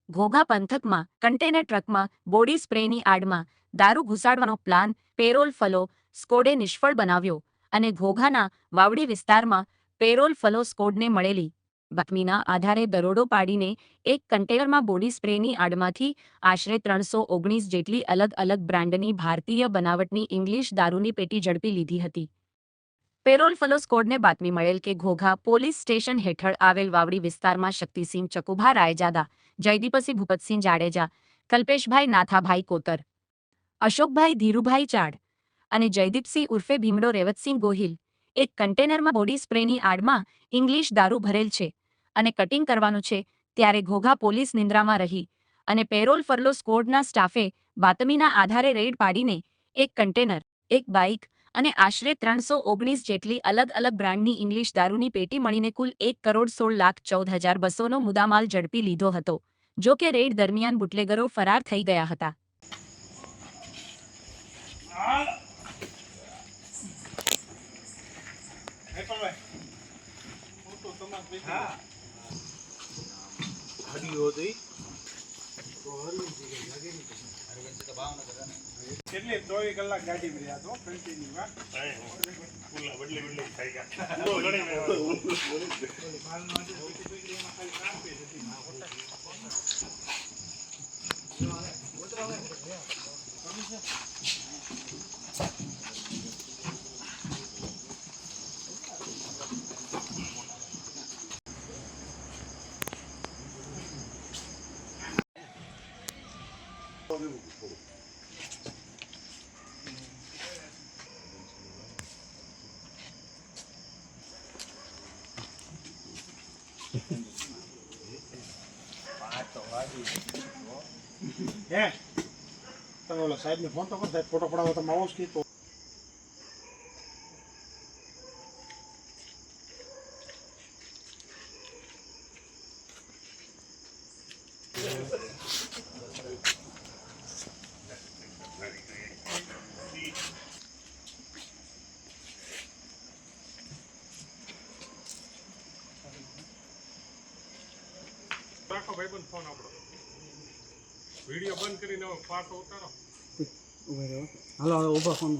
ઘોઘા પંથકમાં કન્ટેનર ટ્રકમાં બોડી સ્પ્રેની આડમાં દારૂ ઘુસાડવાનો પ્લાન પેરોલ ફલો સ્કોડે નિષ્ફળ બનાવ્યો અને ઘોઘાના વાવડી વિસ્તારમાં પેરોલ ફલો સ્કોડને મળેલી બાતમીના આધારે દરોડો પાડીને એક કન્ટેનરમાં બોડી સ્પ્રેની આડમાંથી આશરે 319 જેટલી અલગ અલગ બ્રાન્ડની ભારતીય બનાવટની ઇંગ્લિશ દારૂની પેટી ઝડપી લીધી હતી. પેરોલ ફલો સ્કોડને બાતમી મળેલ કે ઘોઘા પોલીસ સ્ટેશન હેઠળ આવેલ વાવડી વિસ્તારમાં શક્તિસિંહ ચકુભા રાયજાદા, જયદીપસિંહ ભૂપતસિંહ જાડેજા, કલ્પેશભાઈ નાથાભાઈ કોતર, અશોકભાઈ ધીરુભાઈ ચાડ અને જયદીપસિંહ ઉર્ફે ભીમડો રેવતસિંહ ગોહિલ એક કન્ટેનરમાં બોડી સ્પ્રેની આડમાં ઇંગ્લિશ દારૂ ભરેલ છે અને કટિંગ કરવાનું છે ત્યારે ઘોઘા પોલીસ નિંદ્રામાં રહી અને પેરોલ ફલો સ્કોડના સ્ટાફે બાતમીના આધારે રેડ પાડીને એક કન્ટેનર, એક બાઇક અને આશરે 319 જેટલી અલગ અલગ બ્રાન્ડની ઇંગ્લિશ દારૂની પેટી મળીને કુલ 1,16,14,200નો મુદ્દામાલ ઝડપી લીધો હતો. જો કે રેડ દરમિયાન બુટલેગરો ફરાર થઈ ગયા હતા. કેટલી 24 કલાક ગાડી માં રહ્યા તો કન્ટિન્યુ હા ફૂલા બદલી બદલી થઈ હે તમે ઓલા સાહેબ ને ફોન તો કરો, સાહેબ ફોટો પડાવો તમે આવો જ તો રાખો ભાઈબંધ ફોન આપણો વિડિયો બંધ કરીને પાછો ઉતારો. હાલો ઉભા ફોન